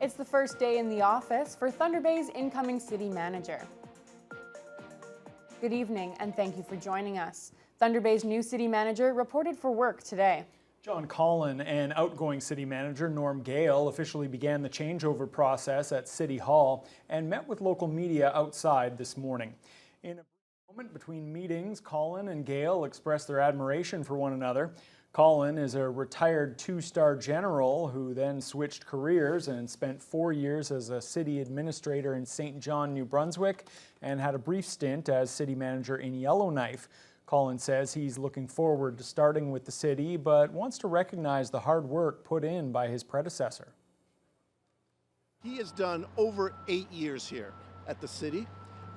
It's the first day in the office for Thunder Bay's incoming city manager. Good evening and thank you for joining us. Thunder Bay's new city manager reported for work today. John Collin and outgoing city manager Norm Gale officially began the changeover process at City Hall and met with local media outside this morning. In a moment between meetings, Collin and Gale expressed their admiration for one another. Collin is a retired two-star general who then switched careers and spent 4 years as a city administrator in St. John, New Brunswick, and had a brief stint as city manager in Yellowknife. Collin says he's looking forward to starting with the city, but wants to recognize the hard work put in by his predecessor. He has done over 8 years here at the city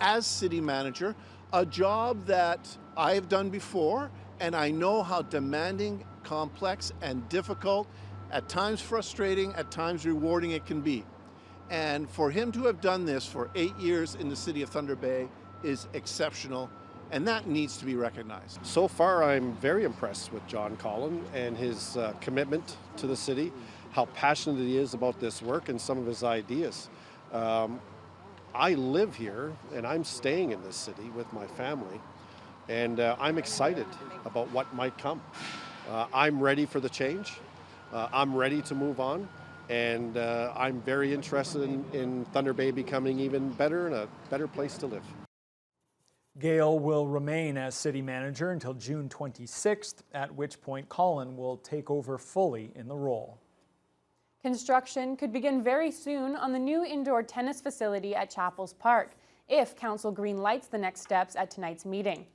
as city manager, a job that I have done before, and I know how demanding, complex, and difficult, at times frustrating, at times rewarding it can be. And for him to have done this for 8 years in the city of Thunder Bay is exceptional, and that needs to be recognized. So far, I'm very impressed with John Collin and his commitment to the city, how passionate he is about this work and some of his ideas. I live here and I'm staying in this city with my family, and I'm excited about what might come. I'm ready for the change. I'm ready to move on, and I'm very interested in Thunder Bay becoming even better and a better place to live. Gale will remain as city manager until June 26th, at which point Collin will take over fully in the role. Construction could begin very soon on the new indoor tennis facility at Chapels Park, if Council green lights the next steps at tonight's meeting.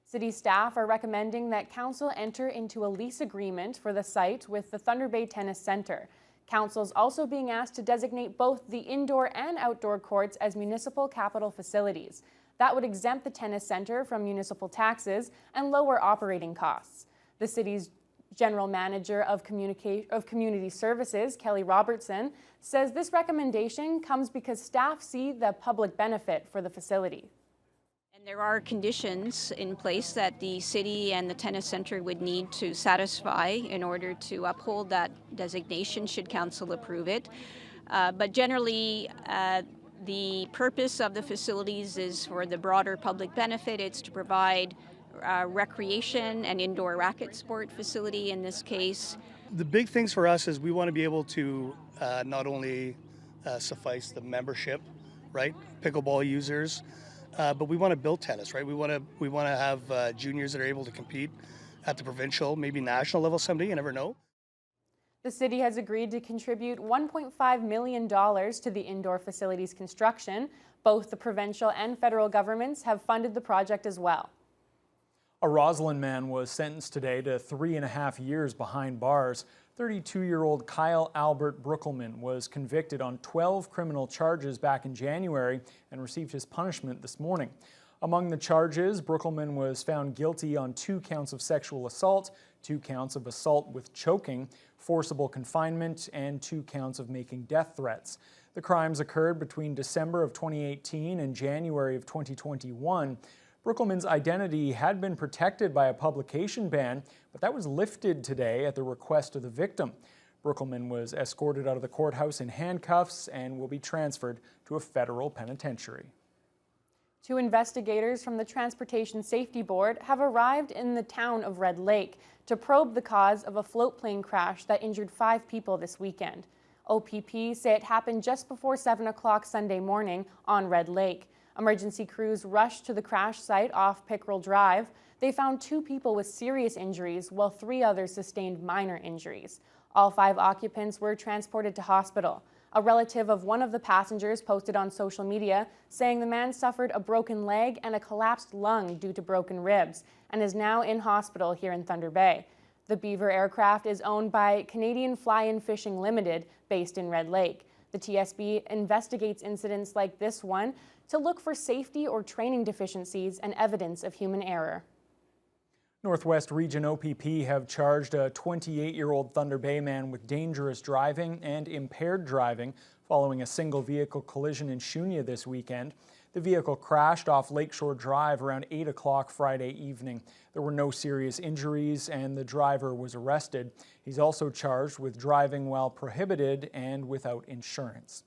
City staff are recommending that Council enter into a lease agreement for the site with the Thunder Bay Tennis Centre. Council's also being asked to designate both the indoor and outdoor courts as municipal capital facilities. That would exempt the tennis centre from municipal taxes and lower operating costs. The city's General Manager of Community Services, Kelly Robertson, says this recommendation comes because staff see the public benefit for the facility. And there are conditions in place that the city and the tennis centre would need to satisfy in order to uphold that designation should council approve it. But generally, the purpose of the facilities is for the broader public benefit. It's to provide recreation and indoor racket sport facility in this case. The big things for us is we want to be able to not only suffice the membership, right, pickleball users, but we want to build tennis, right? We want to have juniors that are able to compete at the provincial, maybe national level someday. You never know. The city has agreed to contribute $1.5 million to the indoor facilities construction. Both the provincial and federal governments have funded the project as well. A Roslyn man was sentenced today to 3.5 years behind bars. 32-year-old Kyle Albert Brookelman was convicted on 12 criminal charges back in January and received his punishment this morning. Among the charges, Brookelman was found guilty on 2 counts of sexual assault, 2 counts of assault with choking, forcible confinement, and 2 counts of making death threats. The crimes occurred between December of 2018 and January of 2021. Brookelman's identity had been protected by a publication ban, but that was lifted today at the request of the victim. Brookelman was escorted out of the courthouse in handcuffs and will be transferred to a federal penitentiary. 2 investigators from the Transportation Safety Board have arrived in the town of Red Lake to probe the cause of a float plane crash that injured 5 people this weekend. OPP say it happened just before 7 o'clock Sunday morning on Red Lake. Emergency crews rushed to the crash site off Pickerel Drive. They found 2 people with serious injuries, while 3 others sustained minor injuries. All 5 occupants were transported to hospital. A relative of one of the passengers posted on social media saying the man suffered a broken leg and a collapsed lung due to broken ribs and is now in hospital here in Thunder Bay. The Beaver aircraft is owned by Canadian Fly-In Fishing Limited, based in Red Lake. The TSB investigates incidents like this one to look for safety or training deficiencies and evidence of human error. Northwest Region OPP have charged a 28-year-old Thunder Bay man with dangerous driving and impaired driving following a single vehicle collision in Shunya this weekend. The vehicle crashed off Lakeshore Drive around 8 o'clock Friday evening. There were no serious injuries and the driver was arrested. He's also charged with driving while prohibited and without insurance.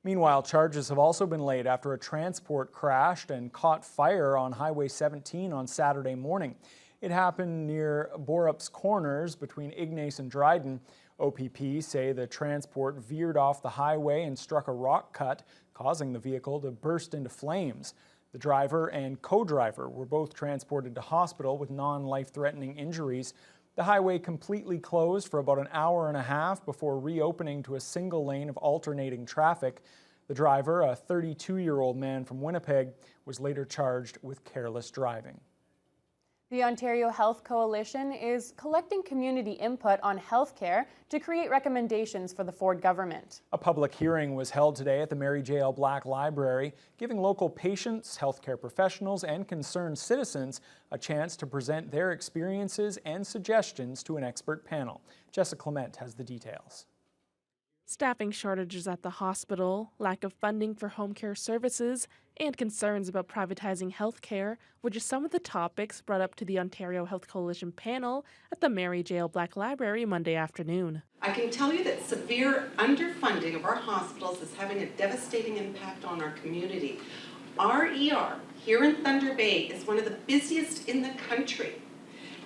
Meanwhile, charges have also been laid after a transport crashed and caught fire on Highway 17 on Saturday morning. It happened near Borup's Corners between Ignace and Dryden. OPP say the transport veered off the highway and struck a rock cut, causing the vehicle to burst into flames. The driver and co-driver were both transported to hospital with non-life-threatening injuries. The highway completely closed for about an hour and a half before reopening to a single lane of alternating traffic. The driver, a 32-year-old man from Winnipeg, was later charged with careless driving. The Ontario Health Coalition is collecting community input on healthcare to create recommendations for the Ford government. A public hearing was held today at the Mary J. L. Black Library, giving local patients, healthcare professionals, and concerned citizens a chance to present their experiences and suggestions to an expert panel. Jessica Clement has the details. Staffing shortages at the hospital, lack of funding for home care services, and concerns about privatizing health care were just some of the topics brought up to the Ontario Health Coalition panel at the Mary J. L. Black Library Monday afternoon. I can tell you that severe underfunding of our hospitals is having a devastating impact on our community. Our ER here in Thunder Bay is one of the busiest in the country.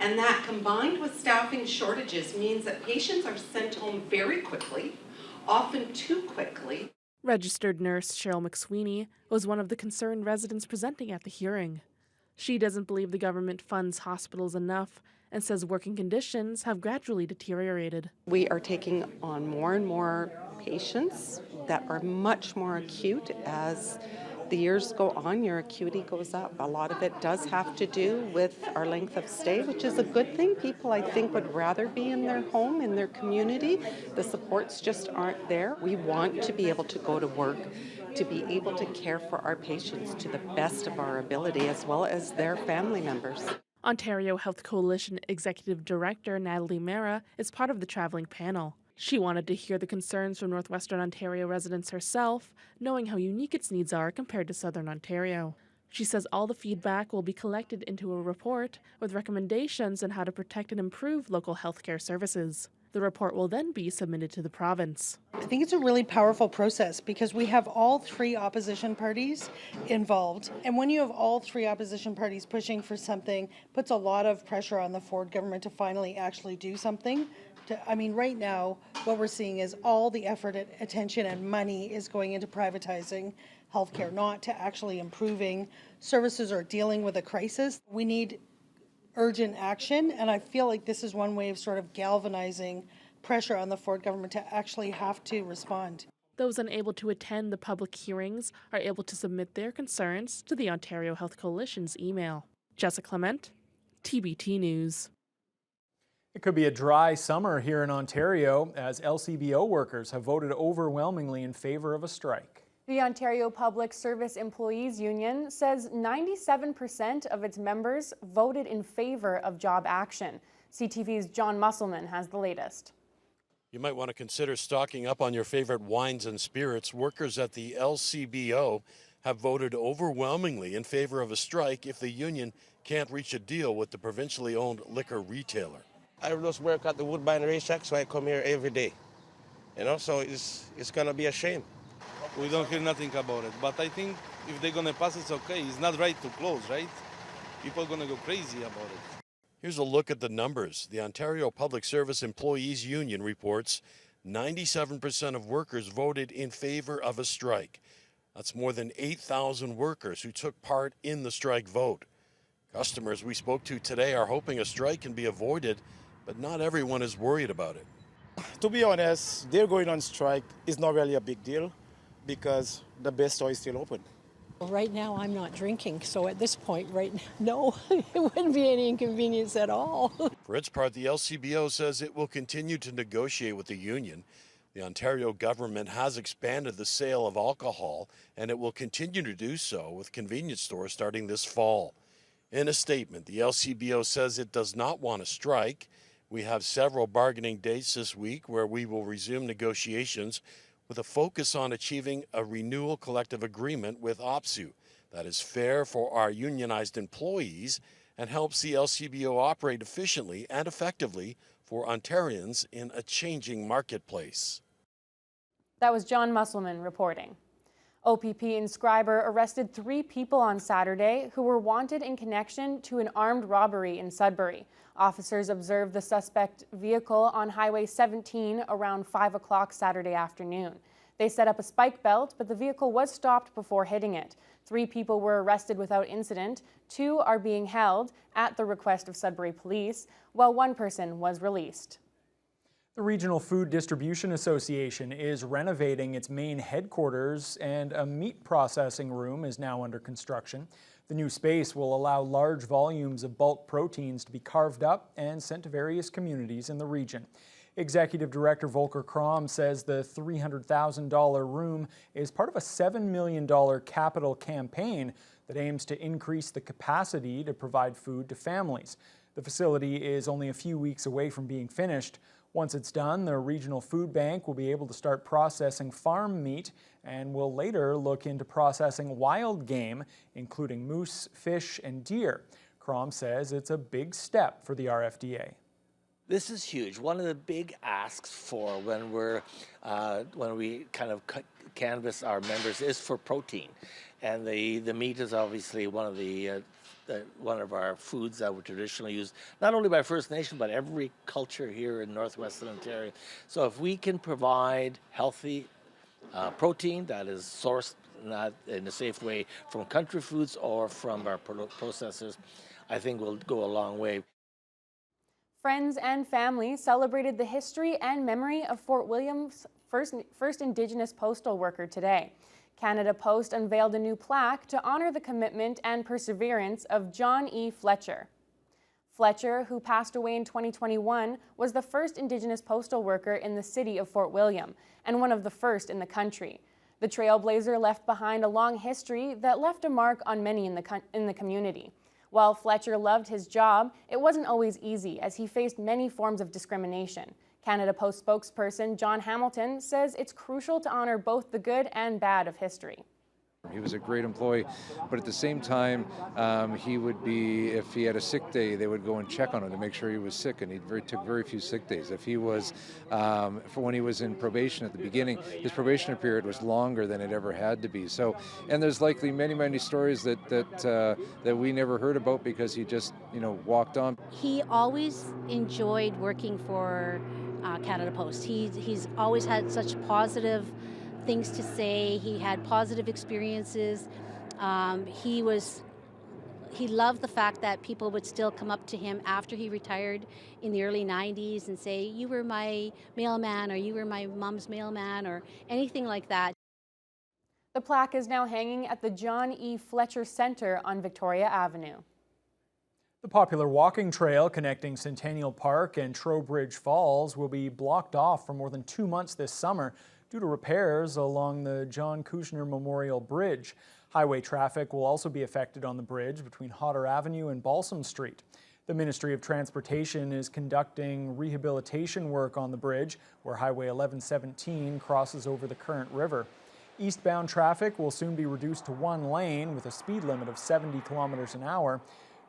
And that combined with staffing shortages means that patients are sent home very quickly, often too quickly. Registered nurse Cheryl McSweeney was one of the concerned residents presenting at the hearing. She doesn't believe the government funds hospitals enough and says working conditions have gradually deteriorated. We are taking on more and more patients that are much more acute. As the years go on, your acuity goes up. A lot of it does have to do with our length of stay, which is a good thing. People, I think, would rather be in their home, in their community. The supports just aren't there. We want to be able to go to work, to be able to care for our patients to the best of our ability, as well as their family members. Ontario Health Coalition Executive Director Natalie Mera is part of the traveling panel. She wanted to hear the concerns from Northwestern Ontario residents herself, knowing how unique its needs are compared to Southern Ontario. She says all the feedback will be collected into a report with recommendations on how to protect and improve local healthcare services. The report will then be submitted to the province. I think it's a really powerful process because we have all three opposition parties involved. And when you have all three opposition parties pushing for something, puts a lot of pressure on the Ford government to finally actually do something. Right now, what we're seeing is all the effort, attention, and money is going into privatizing healthcare, not to actually improving services or dealing with a crisis. We need urgent action, and I feel like this is one way of sort of galvanizing pressure on the Ford government to actually have to respond. Those unable to attend the public hearings are able to submit their concerns to the Ontario Health Coalition's email. Jessica Clement, TBT News. It could be a dry summer here in Ontario as LCBO workers have voted overwhelmingly in favor of a strike. The Ontario Public Service Employees Union says 97% of its members voted in favor of job action. CTV's John Musselman has the latest. You might want to consider stocking up on your favorite wines and spirits. Workers at the LCBO have voted overwhelmingly in favor of a strike if the union can't reach a deal with the provincially owned liquor retailer. I just work at the Woodbine racetrack, so I come here every day. So it's going to be a shame. We don't hear nothing about it, but I think if they're going to pass, it's okay. It's not right to close, right? People are going to go crazy about it. Here's a look at the numbers. The Ontario Public Service Employees Union reports 97% of workers voted in favor of a strike. That's more than 8,000 workers who took part in the strike vote. Customers we spoke to today are hoping a strike can be avoided, but not everyone is worried about it. To be honest, they're going on strike is not really a big deal because the best store is still open. Well, right now I'm not drinking, so at this point, no, it wouldn't be any inconvenience at all. For its part, the LCBO says it will continue to negotiate with the union. The Ontario government has expanded the sale of alcohol, and it will continue to do so with convenience stores starting this fall. In a statement, the LCBO says it does not want to strike. We have several bargaining dates this week where we will resume negotiations with a focus on achieving a renewal collective agreement with OPSEU. that is fair for our unionized employees and helps the LCBO operate efficiently and effectively for Ontarians in a changing marketplace. That was John Musselman reporting. OPP inscriber arrested 3 people on Saturday who were wanted in connection to an armed robbery in Sudbury. Officers observed the suspect vehicle on Highway 17 around 5 o'clock Saturday afternoon. They set up a spike belt, but the vehicle was stopped before hitting it. 3 people were arrested without incident. 2 are being held at the request of Sudbury Police, while 1 person was released. The Regional Food Distribution Association is renovating its main headquarters, and a meat processing room is now under construction. The new space will allow large volumes of bulk proteins to be carved up and sent to various communities in the region. Executive Director Volker Krom says the $300,000 room is part of a $7 million capital campaign that aims to increase the capacity to provide food to families. The facility is only a few weeks away from being finished. Once it's done, the Regional Food Bank will be able to start processing farm meat and will later look into processing wild game, including moose, fish, and deer. Krom says it's a big step for the RFDA. This is huge. One of the big asks for when we kind of canvass our members is for protein, and the meat is obviously one of our foods that were traditionally used not only by First Nation but every culture here in northwestern Ontario. So if we can provide healthy protein that is sourced not in a safe way from country foods or from our processors, I think we'll go a long way. Friends and family celebrated the history and memory of Fort William's first Indigenous postal worker today. Canada Post unveiled a new plaque to honor the commitment and perseverance of John E. Fletcher. Fletcher, who passed away in 2021, was the first Indigenous postal worker in the city of Fort William and one of the first in the country. The trailblazer left behind a long history that left a mark on many in the community. While Fletcher loved his job, it wasn't always easy as he faced many forms of discrimination. Canada Post spokesperson John Hamilton says it's crucial to honor both the good and bad of history. He was a great employee, but at the same time, he would be, if he had a sick day, they would go and check on him to make sure he was sick, and he took very few sick days. If he was, for when he was in probation at the beginning, his probationary period was longer than it ever had to be. So, and there's likely many stories that we never heard about because he just, walked on. He always enjoyed working for Canada Post. He's always had such positive things to say. He had positive experiences. He loved the fact that people would still come up to him after he retired in the early 90s and say, "You were my mailman," or "You were my mom's mailman," or anything like that. The plaque is now hanging at the John E. Fletcher Center on Victoria Avenue. The popular walking trail connecting Centennial Park and Trowbridge Falls will be blocked off for more than 2 months this summer due to repairs along the John Kushner Memorial Bridge. Highway traffic will also be affected on the bridge between Hodder Avenue and Balsam Street. The Ministry of Transportation is conducting rehabilitation work on the bridge where Highway 1117 crosses over the Current River. Eastbound traffic will soon be reduced to 1 lane with a speed limit of 70 kilometers an hour.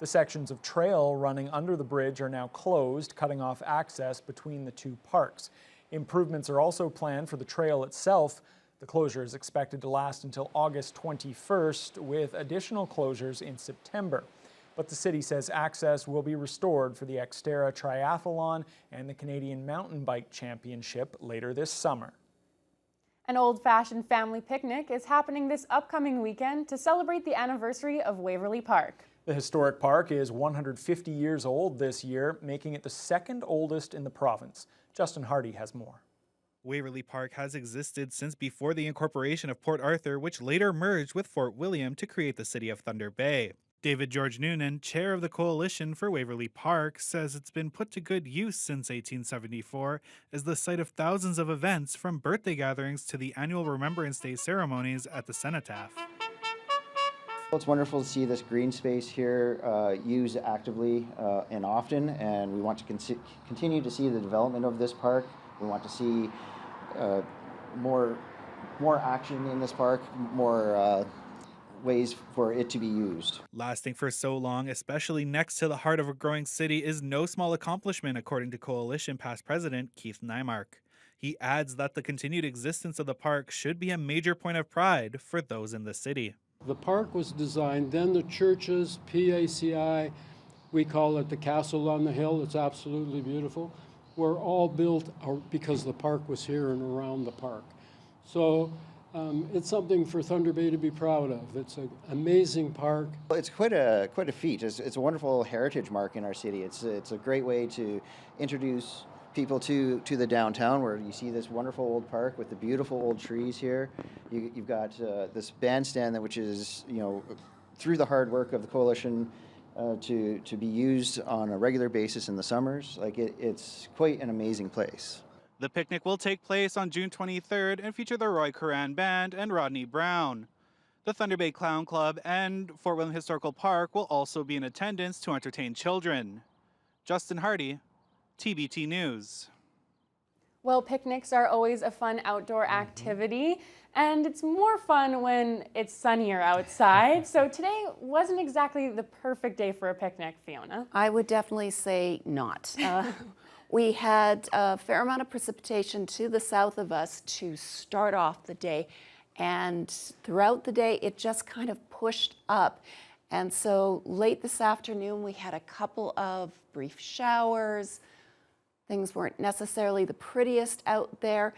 The sections of trail running under the bridge are now closed, cutting off access between the 2 parks. Improvements are also planned for the trail itself. The closure is expected to last until August 21st, with additional closures in September. But the city says access will be restored for the Xterra Triathlon and the Canadian Mountain Bike Championship later this summer. An old-fashioned family picnic is happening this upcoming weekend to celebrate the anniversary of Waverley Park. The historic park is 150 years old this year, making it the 2nd oldest in the province. Justin Hardy has more. Waverley Park has existed since before the incorporation of Port Arthur, which later merged with Fort William to create the city of Thunder Bay. David George Noonan, chair of the Coalition for Waverley Park, says it's been put to good use since 1874 as the site of thousands of events, from birthday gatherings to the annual Remembrance Day ceremonies at the cenotaph. It's wonderful to see this green space here used actively and often, and we want to continue to see the development of this park. We want to see more action in this park, more ways for it to be used. Lasting for so long, especially next to the heart of a growing city, is no small accomplishment, according to Coalition past president Keith Nymark. He adds that the continued existence of the park should be a major point of pride for those in the city. The park was designed, then the churches, PACI, we call it the Castle on the Hill, it's absolutely beautiful, were all built because the park was here and around the park. So it's something for Thunder Bay to be proud of. It's an amazing park. It's quite a feat. It's a wonderful heritage mark in our city. It's a great way to introduce people to the downtown, where you see this wonderful old park with the beautiful old trees here. You've got this bandstand which is, through the hard work of the Coalition to be used on a regular basis in the summers. It's quite an amazing place. The picnic will take place on June 23rd and feature the Roy Curran Band and Rodney Brown. The Thunder Bay Clown Club and Fort William Historical Park will also be in attendance to entertain children. Justin Hardy, TBT News. Well, picnics are always a fun outdoor activity, and it's more fun when it's sunnier outside. So today wasn't exactly the perfect day for a picnic, Fiona. I would definitely say not. We had a fair amount of precipitation to the south of us to start off the day, and throughout the day it just kind of pushed up. And so late this afternoon we had a couple of brief showers. Things weren't necessarily the prettiest out there.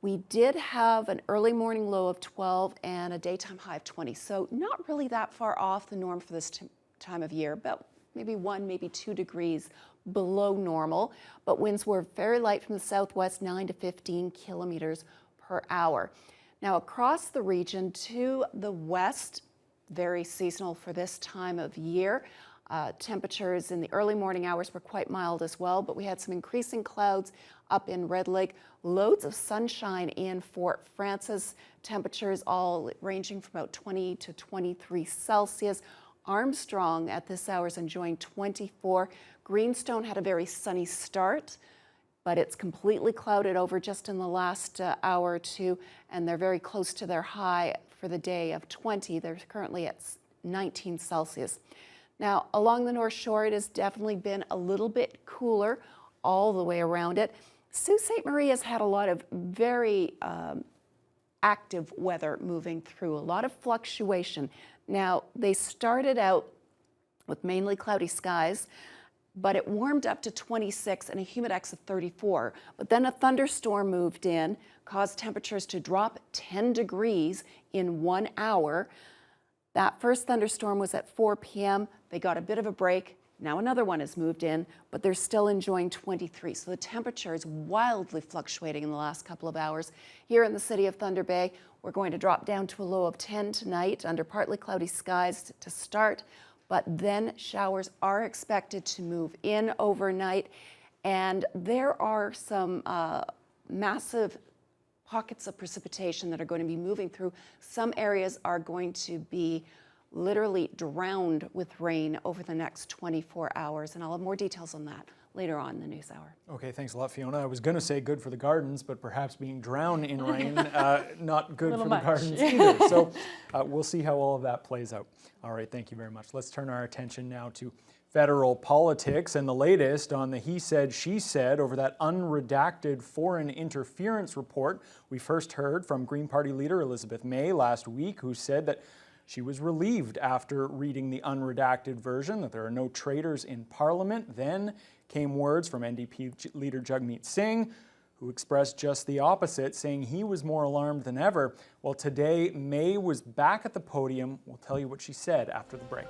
We did have an early morning low of 12 and a daytime high of 20, so not really that far off the norm for this time of year, about maybe 1, maybe 2 degrees below normal, but winds were very light from the southwest, 9 to 15 kilometers per hour. Now across the region to the west, very seasonal for this time of year. Temperatures in the early morning hours were quite mild as well, but we had some increasing clouds up in Red Lake, loads of sunshine in Fort Frances, temperatures all ranging from about 20 to 23 Celsius. Armstrong at this hour is enjoying 24. Greenstone had a very sunny start, but it's completely clouded over just in the last hour or two, and they're very close to their high for the day of 20. They're currently at 19 Celsius. Now, along the North Shore, it has definitely been a little bit cooler all the way around it. Sault Ste. Marie has had a lot of very active weather moving through, a lot of fluctuation. Now, they started out with mainly cloudy skies, but it warmed up to 26 and a humidex of 34. But then a thunderstorm moved in, caused temperatures to drop 10 degrees in 1 hour. That first thunderstorm was at 4 p.m. They got a bit of a break. Now another one has moved in, but they're still enjoying 23. So the temperature is wildly fluctuating in the last couple of hours. Here in the city of Thunder Bay, we're going to drop down to a low of 10 tonight under partly cloudy skies to start, but then showers are expected to move in overnight. And there are some massive pockets of precipitation that are going to be moving through. Some areas are going to be literally drowned with rain over the next 24 hours, and I'll have more details on that later on in the news hour. Okay, thanks a lot, Fiona. I was going to say good for the gardens, but perhaps being drowned in rain, not good for the gardens either. So we'll see how all of that plays out. All right, thank you very much. Let's turn our attention now to federal politics and the latest on the he said, she said over that unredacted foreign interference report. We first heard from Green Party leader Elizabeth May last week, who said that she was relieved after reading the unredacted version that there are no traitors in Parliament. Then came words from NDP leader Jagmeet Singh, who expressed just the opposite, saying he was more alarmed than ever. Well, today, May was back at the podium. We'll tell you what she said after the break.